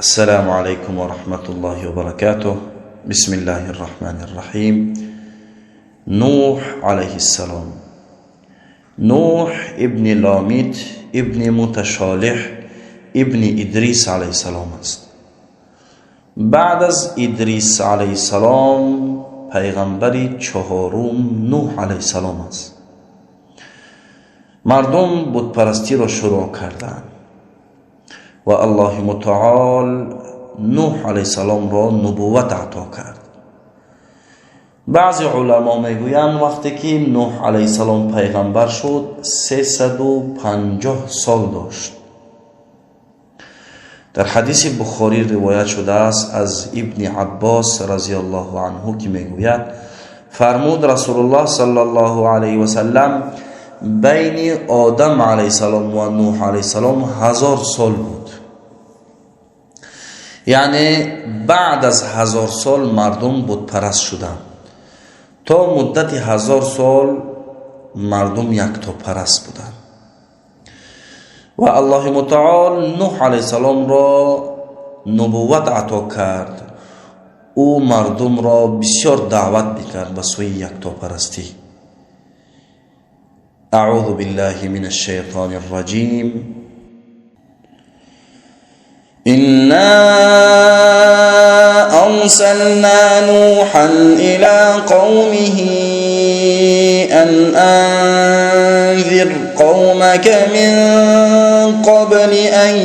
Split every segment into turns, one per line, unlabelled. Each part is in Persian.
السلام عليكم ورحمة الله وبركاته. بسم الله الرحمن الرحيم. نوح عليه السلام. نوح ابن لامید ابن متشالح ابن ادریس علیه السلام است. بعد از ادریس علیه السلام پیغمبری چهارم نوح علیه السلام است. مردم بت پرستی را شروع کردند و الله متعال نوح علیه السلام را نبوت عطا کرد. بعضی علما میگویند وقتی که نوح علیه السلام پیغمبر شد 350 سال داشت. در حدیث بخاری روایت شده است از ابن عباس رضی الله عنه که میگوید فرمود رسول الله صلی الله علیه و سلم بین آدم علیه السلام و نوح علیه السلام 1000 سال بود. یعنی بعد از 1000 سال مردم بت پرست شدند. تا مدت 1000 سال مردم یکتا پرست بودند و الله متعال نوح علیه السلام را نبوت عطا کرد. او مردم را بسیار دعوت میکرد به سوی یکتا پرستی. اعوذ بالله من الشیطان الرجیم. إنا أرسلنا نوحا إلى قومه أن أنذر قومك من قبل أن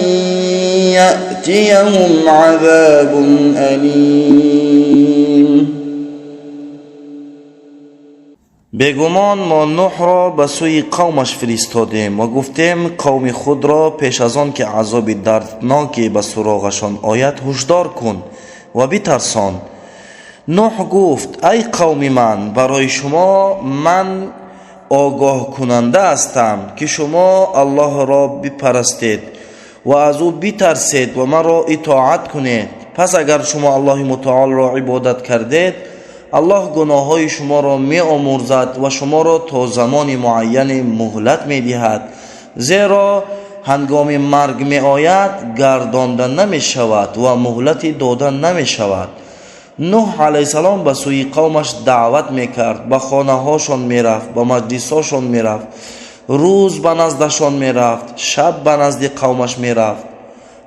يأتيهم عذاب أليم. بیگمان ما نوح را به سوی قومش فرستادیم و گفتیم قوم خود را پیش از آن که عذاب دردناکی به سراغشان آید هشدار کن و بترسان. نوح گفت ای قوم من، برای شما من آگاه کننده هستم که شما الله را بپرستید و از او بترسید و من را اطاعت کنید. پس اگر شما الله متعال را عبادت کردید الله گناههای شما را می آمرزد و شما را تا زمان معین مهلت می دهد، زیرا هنگام مرگ می آید گردانده نمی شود و مهلتی داده نمی شود. نوح علیه السلام به سوی قومش دعوت می کرد. به خانه هاشون می رفت، به مجلس هاشون می رفت، روز به نزدشان می رفت، شب به نزد قومش می رفت.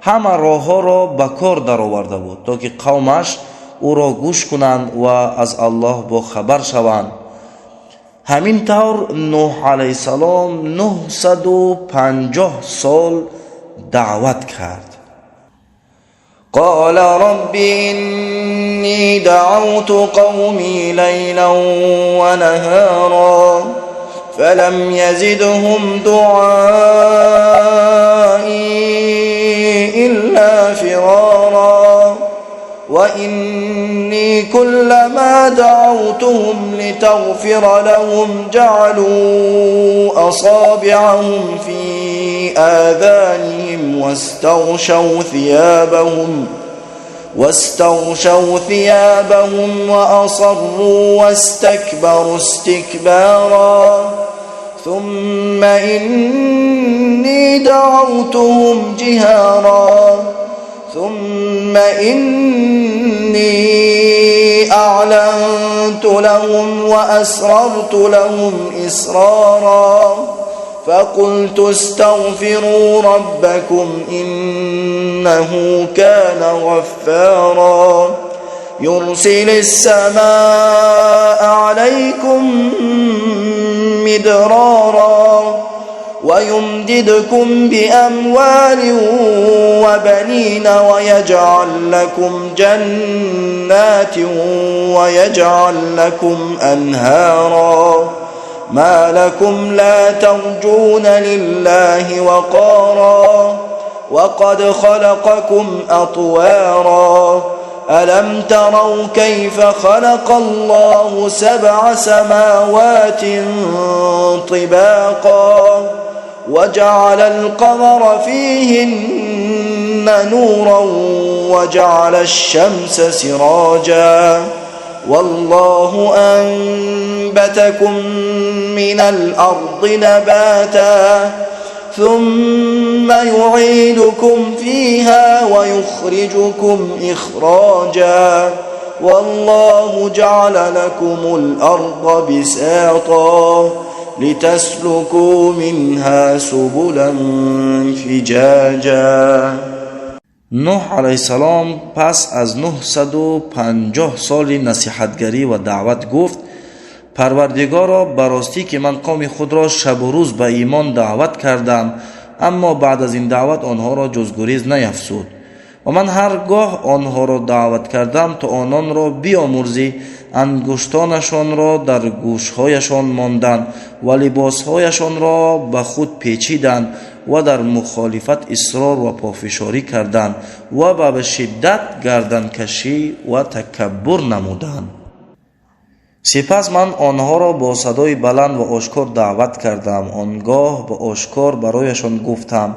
همه راه ها را به کار در آورده بود تا که قومش او را گوش کنند و از الله با خبر شوند. همین طور نوح علیه السلام 950 سال دعوت کرد. قال رب إني دعوت قومي ليلا ونهارا فلم يزدهم دعائي إلا فرارا وإني كلما دعوتهم لتغفر لهم جعلوا أصابعهم في آذانهم واستغشوا ثيابهم وأصروا واستكبروا استكبارا ثم إني دعوتهم جهارا ثم إني أعلنت لهم وأسررت لهم إسرارا فقلت استغفروا ربكم إنه كان غفارا يرسل السماء عليكم مدرارا ويمددكم بأموال وبنين ويجعل لكم جنات ويجعل لكم أنهارا ما لكم لا ترجون لله وقارا وقد خلقكم أطوارا ألم تروا كيف خلق الله 7 سماوات طباقا وجعل القمر فيهن نورا وجعل الشمس سراجا والله أنبتكم من الأرض نباتا ثم يعيدكم فيها ويخرجكم إخراجا والله جعل لكم الأرض بساطا لتسلكوا منها سبلا فجاجا. نوح علیه السلام پس از 950 سال نصیحتگری و دعوت گفت: پروردگارا، براستی که من قوم خود را شب و روز به ایمان دعوت کردم، اما بعد از این دعوت آنها را جز گریز نیفزود. و من هرگاه آنها را دعوت کردم تا آنان را بیامرزی، انگشتانشان را در گوشهایشان ماندند و لباسهایشان را به خود پیچیدند و در مخالفت اصرار و پافشاری کردند و به شدت گردن کشی و تکبر نمودند. سپس من آنها را با صدای بلند و آشکار دعوت کردم. آنگاه به آشکار برایشان گفتم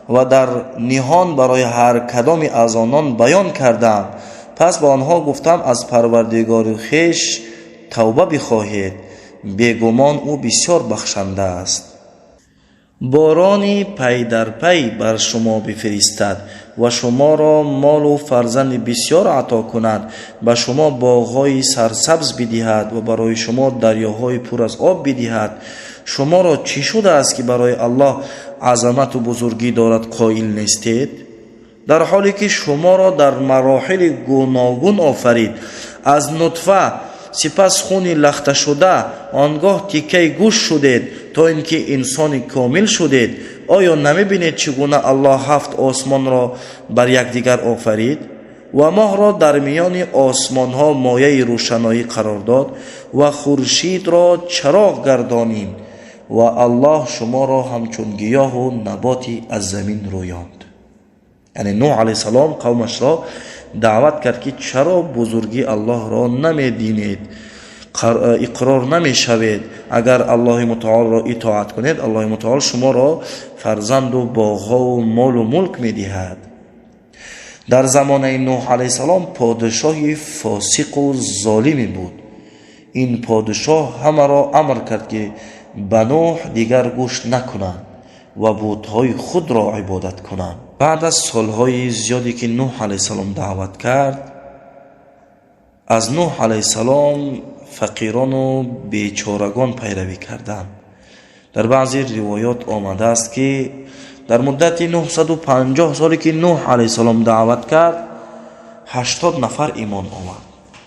و در نهان برای هر کدام از آنان بیان کردم. پس به آنها گفتم: از پروردگار خویش توبه بخواهید، بیگمان او بسیار بخشنده است. بارانی پی در پی بر شما بفرستد و شما را مال و فرزند بسیار عطا کند، به شما باغ‌های سرسبز بدهد و برای شما دریاهای پر از آب بدهد. شما را چی شده است که برای الله عظمت و بزرگی دارد قائل نیستید؟ در حالی که شما را در مراحل گوناگون آفرید، از نطفه، سپس خون لخته شده، آنگاه تیکه گوشت شدید تا اینکه انسان کامل شدید. آیا نمی‌بینید چگونه الله 7 آسمان را بر یکدیگر آفرید و ماه را در میان آسمان ها مایه روشنایی قرار داد و خورشید را چراغ گردانید و الله شما را همچون گیاه و نباتی از زمین رویاند. یعنی نوح علیه السلام قومش را دعوت کرد که چرا بزرگی الله را نمی‌دینید، اقرار نمی‌شوید. اگر الله متعال را اطاعت کنید، الله متعال شما را فرزند و باغ‌ها و مال و ملک می‌دهد. در زمان نوح علیه السلام پادشاهی فاسق و ظالمی بود. این پادشاه همه را امر کرد که به نوح دیگر گوش نکنند و بت‌های خود را عبادت کنند. بعد از سالهای زیادی که نوح علیه السلام دعوت کرد، از نوح علیه السلام فقیران و بیچارگان پیروی کردند. در بعضی روایات آمده است که در مدت 950 سالی که نوح علیه السلام دعوت کرد، 80 نفر ایمان آورد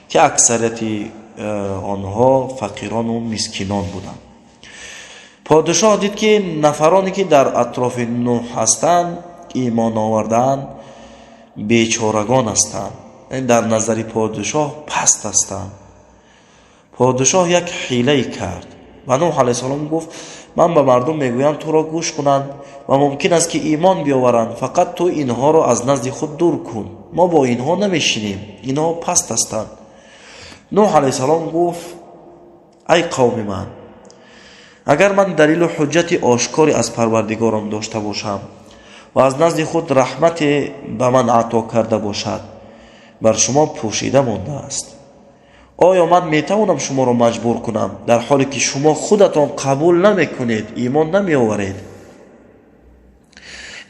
که اکثریت آنها فقیران و مسکینان بودند. پادشاه دید که نفرانی که در اطراف نوح هستند ایمان آوردند بیچارگان هستند، در نظر پادشاه پست هستند. پادشاه یک حیله کرد و نوح علیه السلام گفت: من به مردم میگویم تو را گوش کنند و ممکن است که ایمان بیاورند، فقط تو اینها را از نزد خود دور کن، ما با اینها نمیشینیم، اینها پست هستند. نوح علیه السلام گفت: ای قوم من، اگر من دلیل و حجت آشکاری از پروردگارم داشته باشم و از نزد خود رحمت به من عطا کرده باشد، بر شما پوشیده مانده است. آیا من میتوانم شما را مجبور کنم در حالی که شما خودتان قبول نمی کنید، ایمان نمی آورید؟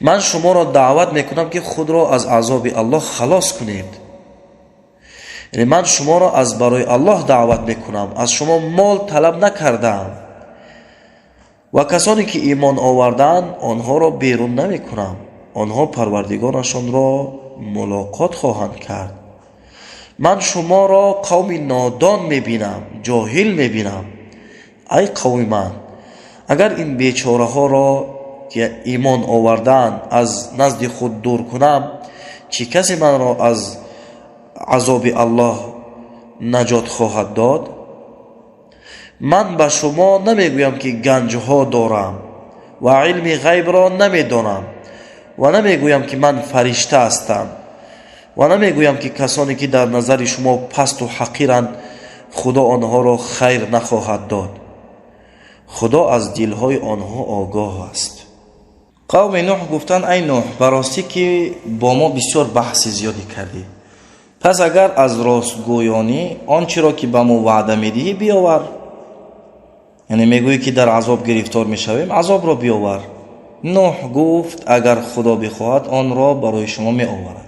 من شما را دعوت میکنم که خود را از عذاب الله خلاص کنید. یعنی من شما را از برای الله دعوت میکنم، از شما مال طلب نکردم و کسانی که ایمان آوردن آنها را بیرون نمی کنم. آنها پروردگارشان را ملاقات خواهند کرد. من شما را قوم نادان میبینم، جاهل میبینم. ای قوم من، اگر این بیچاره ها را که ایمان آوردن از نزد خود دور کنم، چه کسی من را از عذاب الله نجات خواهد داد؟ من به شما نمیگویم که گنج ها دارم و علم غیب را نمیدانم و نمیگویم که من فرشته هستم و نمیگویم که کسانی که در نظر شما پست و حقیرند خدا آنها را خیر نخواهد داد. خدا از دلهای آنها آگاه است. قوم نوح گفتند: ای نوح، براستی که با ما بسیار بحث زیادی کردی، پس اگر از راستگویانی آنچه را که به ما وعده میدهی بیاور. یعنی میگویی که در عذاب گرفتار میشویم، عذاب را بیاور. نوح گفت اگر خدا بخواهد آن را برای شما می آورد.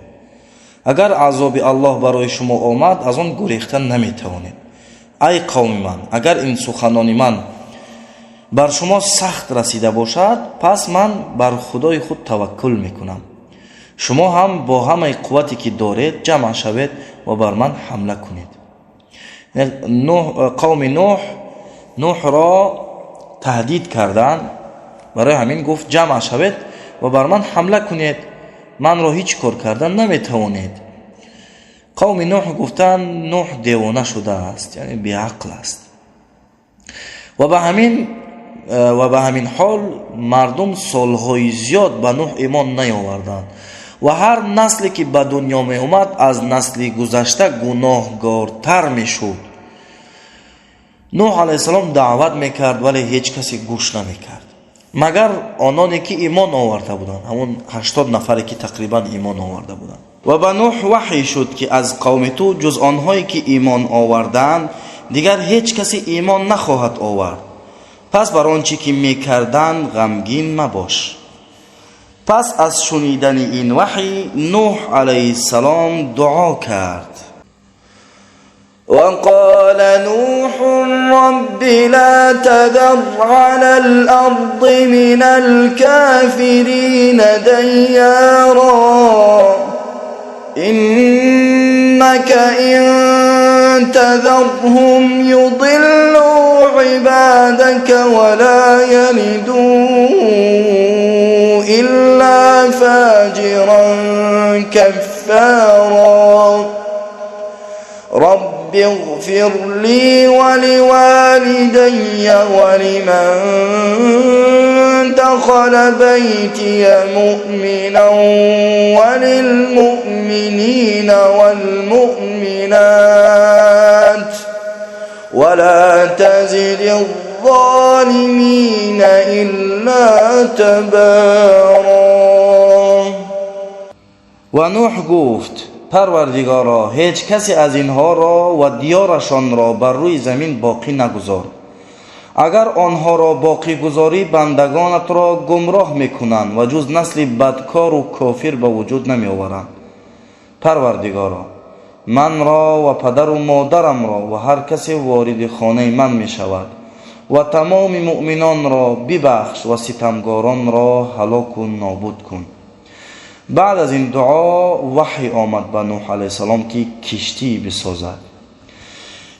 اگر عذاب الله برای شما آمد از آن گریختن نمی توانید. ای قوم من، اگر این سخنان من بر شما سخت رسیده باشد، پس من بر خدای خود توکل میکنم. شما هم با همه قوتی که دارید جمع شوید و بر من حمله کنید. قوم نوح را تهدید کردند، برای همین گفت جمع شوید و بر من حمله کنید، من را هیچ کار کردن نمیتوانید. قوم نوح گفتند نوح دیوانه شده است، یعنی بیعقل است. و به همین حال مردم سالهای زیاد به نوح ایمان نیاوردند و هر نسلی که به دنیا می اومد از نسل گذشته گناهکارتر می شد. نوح علیه السلام دعوت میکرد ولی هیچ کسی گوش نمیکرد مگر آنانی که ایمان آورده بودند، همون 80 نفری که تقریبا ایمان آورده بودند. و به نوح وحی شد که از قوم تو جز آنهایی که ایمان آوردند دیگر هیچ کسی ایمان نخواهد آورد. پس بر آنچه که میکردند غمگین مباش. پس از شنیدن این وحی نوح علیه السلام دعا کرد.
وقال نوح رب لا تذر على الأرض من الكافرين ديارا إنك إن تذرهم يضلوا عبادك ولا يلدوا إلا فاجرا كفارا رب اغفر لي ولوالدي ولمن دخل بيتي مؤمنا وللمؤمنين والمؤمنات ولا تزد الظالمين إلا تبارا.
و نوح گفت پروردگارا هیچ کسی از اینها را و دیارشان را بر روی زمین باقی نگذار. اگر آنها را باقی گذاری بندگانت را گمراه میکنند و جز نسل بدکار و کافر به وجود نمی آورند. پروردگارا من را و پدر و مادرم را و هر کسی وارد خانه من می شود و تمام مؤمنان را ببخش و ستمگاران را هلاک و نابود کن. بعد از این دعا وحی آمد به نوح علیه السلام که کشتی بسازد،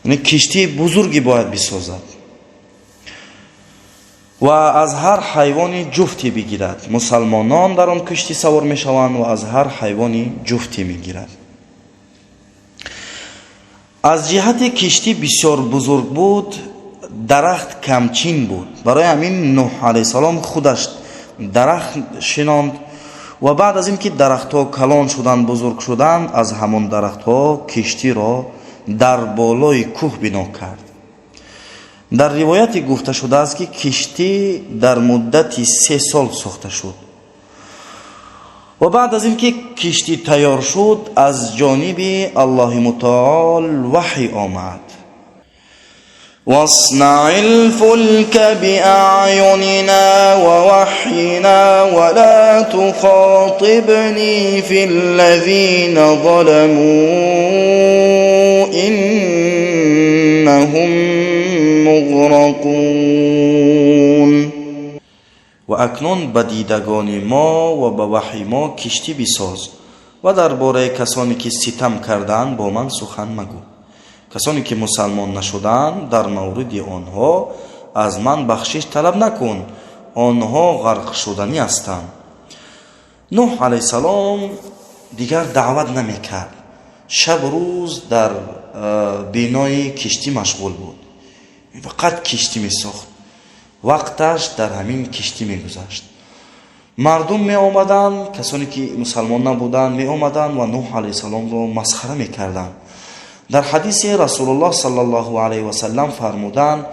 یعنی کشتی بزرگی باید بسازد و از هر حیوانی جفتی بگیرد. مسلمانان در آن کشتی سوار می شوند و از هر حیوانی جفتی می گیرد. از جهت کشتی بسیار بزرگ بود، درخت کمچین بود، برای همین نوح علیه السلام خودش درخت شناند و بعد از اینکه درخت‌ها کلان شدند بزرگ شدند از همان درخت‌ها کشتی را در بالای کوه بنا کرد. در روایتی گفته شده است که کشتی در مدت 3 سال ساخته شد و بعد از اینکه کشتی تیار شد از جانب الله متعال وحی آمد. واصنع الفلك بأعيننا ووحينا ولا تخاطبني في الذين ظلموا إنهم مغرقون. و اکنون به دیدگان ما و به وحی ما کشتی بساز و درباره کسانی که ستم کردند با من سخن مگو. کسانی که مسلمان نشدند در مورد آنها از من بخشش طلب نکن، آنها غرق شدنی هستند. نوح علیه السلام دیگر دعوت نمیکرد، شب روز در بینای کشتی مشغول بود، فقط کشتی میساخت، وقتش در همین کشتی میگذشت. مردم می آمدند، کسانی که مسلمان نبودند می آمدند و نوح علیه السلام را مسخره میکردند. در حدیث رسول الله صلی الله علیه و سلم فرمودند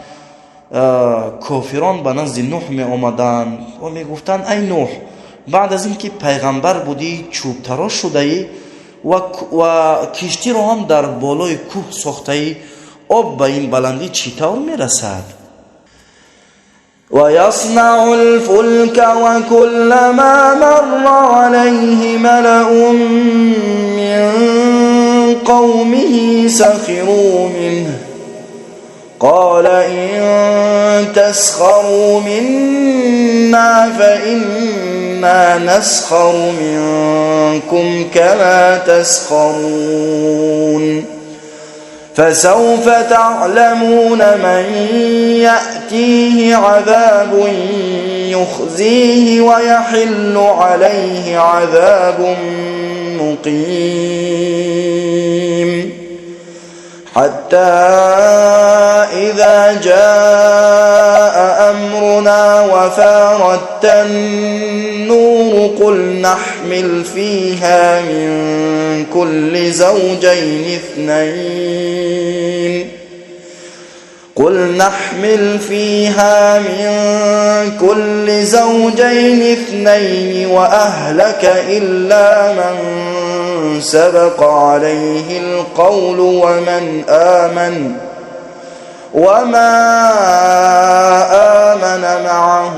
کافران به نزد نوح می آمدند و می گفتند ای نوح، بعد از اینکه پیغمبر بودی چوب تراش شده ای و کشتی را هم در بالای کوه ساخته ای، آب به این بلندی چطور می رسد؟
ويصنع الفلك وكلما مر عليه ملأ من قومه سخروا منه قال إن تسخروا منا فإنا نسخر منكم كما تسخرون فسوف تعلمون من يأتيه عذاب يخزيه ويحل عليه عذاب مقيم حتى إذا جاء أمرنا وفارت النور قل نحمل فيها من كل زوجين اثنين وأهلك إلا من سبق عليه القول وما آمن معه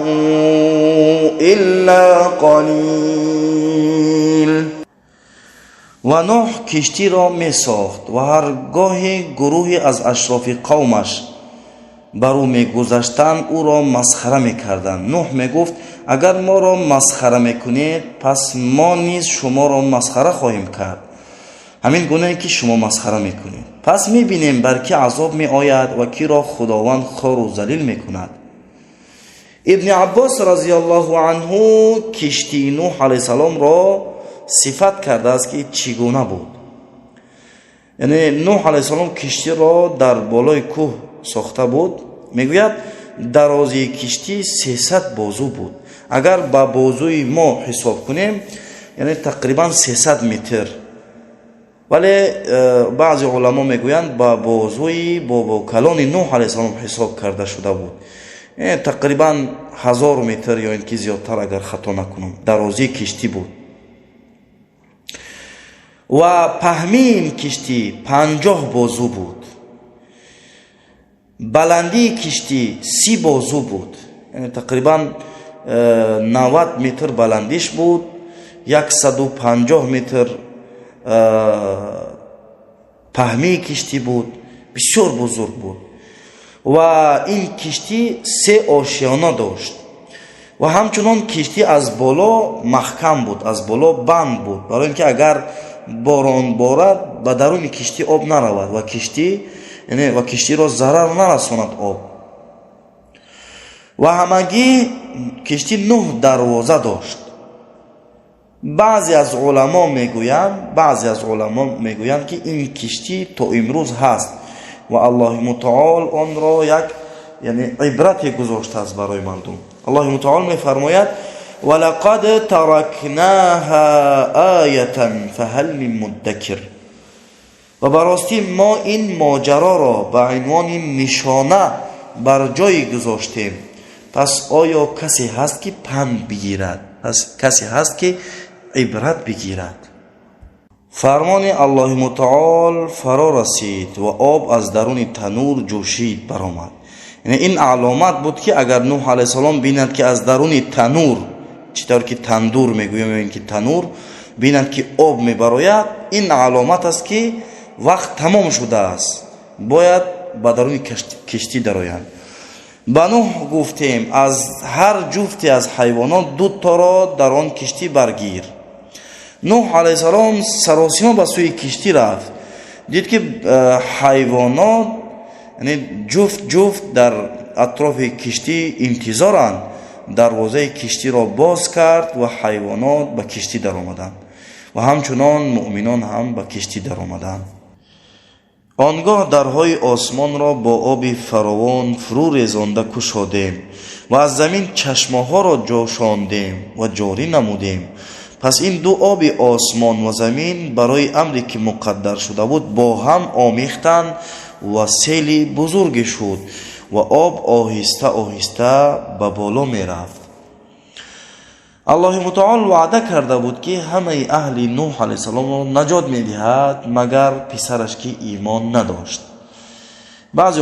إلا قلیل.
و نوح کشتی را می ساخت و هرگاه گروهی از اشراف قومش بر او می گذشتند او را مسخره می کردند. نوح می گفت اگر ما را مسخره می کنید پس ما نیز شما را مسخره خواهیم کرد همین گونه که شما مسخره می کنید. پس می بینیم بر کی عذاب می آید و کی را خداوند خوار و ذلیل می کند. ابن عباس رضی الله عنه کشتی نوح علیه السلام را صفت کرده است که چگونه بود. یعنی نوح علیه السلام کشتی را در بالای کوه ساخته بود. میگوید درازی کشتی 300 بازو بود. اگر با بازوی ما حساب کنیم یعنی تقریبا 300 متر، ولی بعضی علما میگویند با بازوی بابا کلان نوح علیه السلام حساب کرده شده بود. یعنی تقریبا 1000 متر یا اینکه زیادتر اگر خطا نکنم درازی کشتی بود. و پهمی این کشتی 50 بازو بود. بلندی کشتی 30 بازو بود، یعنی تقریبا 90 متر بلندیش بود. 150 متر پهمی کشتی بود، بسیار بزرگ بود. و این کشتی 3 آشیانه داشت و همچنان کشتی از بالا محکم بود، از بالا بند بود، برای اینکه اگر باران بارد به درون کشتی آب نرود و کشتی را ضرر نرساند آب. و همگی کشتی 9 دروازه داشت. بعضی از علما میگویند که این کشتی تا امروز هست و الله متعال آن را یک عبرتی گذاشته است برای مردم. الله متعال میفرماید ولقد ترکناها آیة فهل من مدکر. و براستی ما این ماجرا را به عنوان نشانه بر جای گذاشتیم، پس آیا کسی هست که پند بگیرد؟ پس کسی هست که عبرت بگیرد؟ فرمان الله متعال فرا رسید و آب از درون تنور جوشید برآمد. یعنی این علامت بود که اگر نوح علیه السلام بیند که از درون تنور، چطور که تندور میگویم این که تنور، بیند که آب میبراید، این علامت است که وقت تمام شده است، باید به درون کشتی درآیند. به نوح گفتیم از هر جفتی از حیوانات 2 تا را در آن کشتی برگیر. نوح علیه السلام سراسیمه به سوی کشتی رفت، دید که حیوانات یعنی جفت در اطراف کشتی انتظارند. دروازه کشتی را باز کرد و حیوانات به کشتی در آمدند و همچنان مؤمنان هم به کشتی در آمدند. آنگاه درهای آسمان را با آب فراوان فرو ریزانده گشادیم و از زمین چشمه ها را جوشاندیم و جاری نمودیم. پس این 2 آب آسمان و زمین برای امری که مقدر شده بود با هم آمیختند و سیلی بزرگ شد و آب آهسته آهسته به بالا می رفت. الله متعال وعده کرده بود که همه اهل نوح علیه السلام را نجات می دهد مگر پسرش که ایمان نداشت. بعضی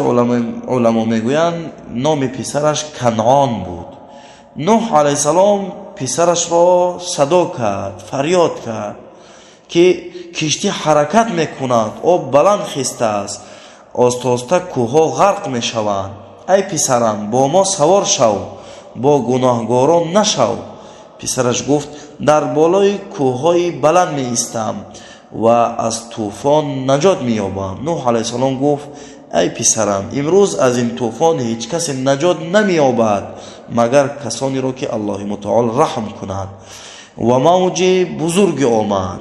علما میگویند نام پسرش کنعان بود. نوح علیه السلام پسرش را صدا کرد، فریاد کرد که کشتی حرکت میکند، آب بلند خسته است، آستاسته کوهها غرق میشوند. ای پسرم با ما سوار شو، با گناهگاران نشو. پسرش گفت در بالای کوههای بلند می ایستم و از طوفان نجات می یابم. نوح علیه السلام گفت ای پسرم امروز از این طوفان هیچ کس نجات نمی یابد مگر کسانی را که الله متعال رحم کند. و موج بزرگ آمد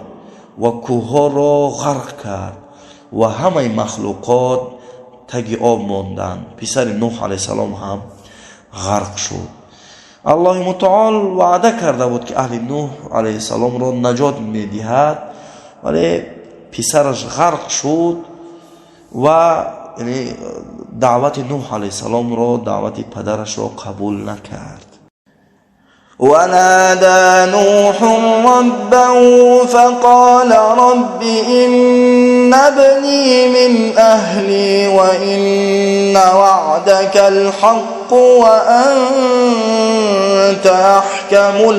و کوهها را غرق کرد و همه مخلوقات تگ آب ماندند. پسر نوح علیه السلام هم غرق شد. الله متعال وعده کرده بود که اهل نوح علیه السلام را نجات میدهد، ولی پسرش غرق شد و یعنی دعوت نوح علیه السلام را، دعوت پدرش را قبول نکرد.
ونادى نوح ربه فقال رب إن ابني من أهلي وإن وعدك الحق وأنت أحكم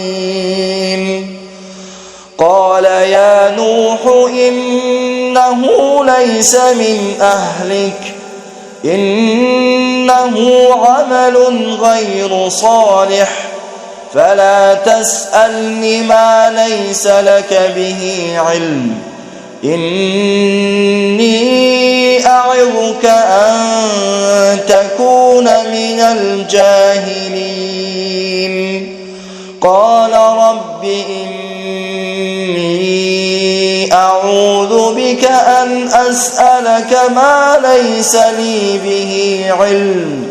الحاكمين قال يا نوح إنه ليس من أهلك إنه عمل غير صالح فلا تسألني ما ليس لك به علم إني أعظك أن تكون من الجاهلين قال رب إني أعوذ بك أن أسألك ما ليس لي به علم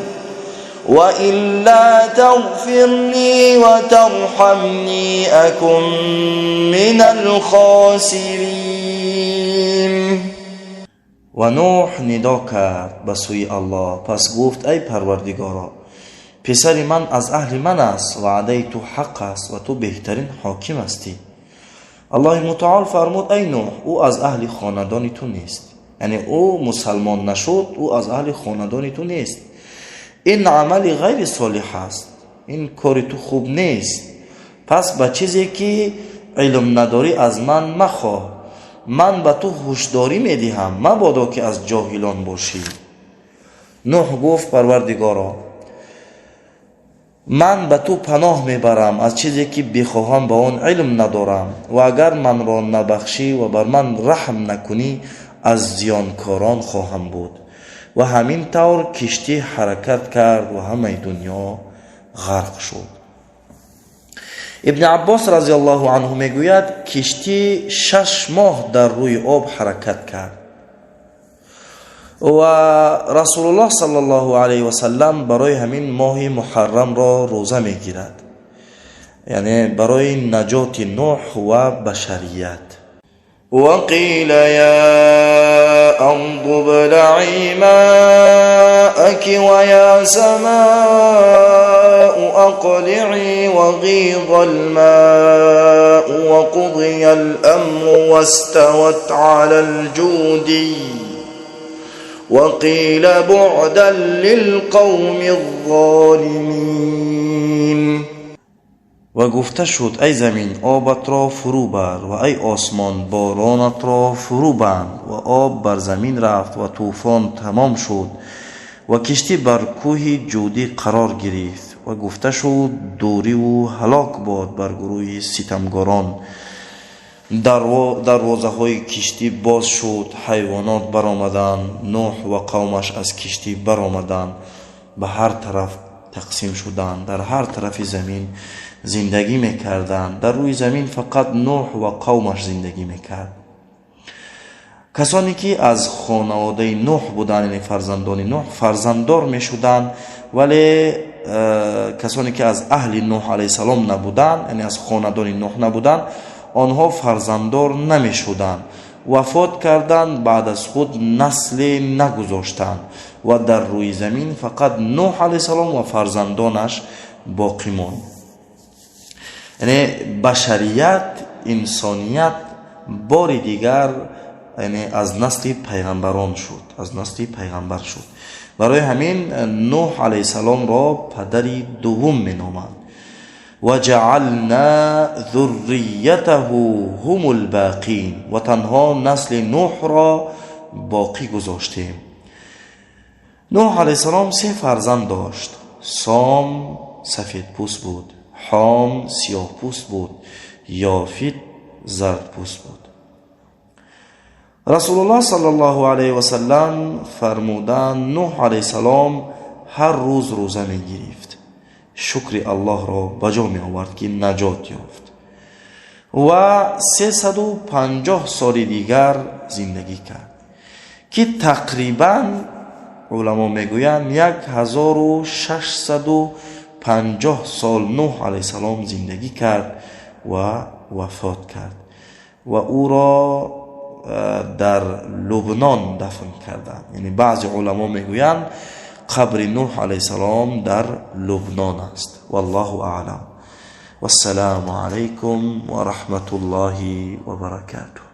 وإلا تغفر لي وترحمني أكن من الخاسرين.
و نوح ندا کرد به سوی الله، پس گفت ای پروردگارا پسر من از اهل من است، وعده تو حق است و تو بهترین حاکم هستی. الله متعال فرمود ای نوح او از اهل خاندان تو نیست، یعنی او مسلمان نشد، او از اهل خاندان تو نیست. این عمل غیر صالح است، این کار تو خوب نیست، پس به چیزی که علم نداری از من مخواه، من به تو هوشداری میدهم، مبادا که از جاهلان باشی. نوح گفت پروردگارا من به تو پناه میبرم از چیزی که بخواهم به آن علم ندارم و اگر من را نبخشی و بر من رحم نکنی از زیانکاران خواهم بود. و همین طور کشتی حرکت کرد و همه دنیا غرق شد. ابن عباس رضی الله عنه میگوید کشتی 6 ماه در روی آب حرکت کرد و رسول الله صلی الله علیه و سلم برای همین ماه محرم را روزه میگیرد، یعنی برای نجات نوح و بشریت.
وقيل يا أرض ابلعي ماءك ويا سماء أقلعي وغيض الماء وقضي الأمر واستوت على الجودي وقيل بعدا للقوم الظالمين.
و گفته شد ای زمین آبت را فرو بر و ای آسمان بارانت را فرو بند. و آب بر زمین رفت و طوفان تمام شد و کشتی بر کوه جودی قرار گرفت. و گفته شد دوری و هلاک باد بر گروه ستمگاران. دروازه های کشتی باز شد، حیوانات برآمدند، نوح و قومش از کشتی برآمدند، به هر طرف تقسیم شدند، در هر طرف زمین زندگی میکردند. در روی زمین فقط نوح و قومش زندگی میکرد. کسانی که از خانواده نوح بودند، یعنی فرزندان نوح، فرزنددار میشدند، ولی کسانی که از اهل نوح علیه السلام نبودند، یعنی از خاندان نوح نبودند، آنها فرزنددار نمیشدند، وفات کردند، بعد از خود نسل نگذاشتند و در روی زمین فقط نوح علیه السلام و فرزندانش باقی ماند. یعنی بشریت، انسانیت بار دیگر یعنی از نسل پیغمبران شد، از نسل پیغمبر شد. برای همین نوح علیه السلام را پدری دوم می نامند. و جعلنا ذریته هم الباقین، و تنها نسل نوح را باقی گذاشتیم. نوح علیه السلام 3 فرزند داشت. سام سفید پوست بود، حام سیاه پوست بود، یافید زرد پوست بود. رسول الله صلی الله علیه و سلم فرمودند نوح علیه السلام هر روز روزه می گرفت، شکر الله را بجا می آورد که نجات یافت و 350 سال دیگر زندگی کرد که تقریبا علما میگویند 1650 سال نوح علیه السلام زندگی کرد و وفات کرد و او را در لبنان دفن کردند. یعنی بعضی علما میگویند قبر نوح علیه السلام در لبنان است. والله اعلم. والسلام علیکم و رحمت الله و برکاته.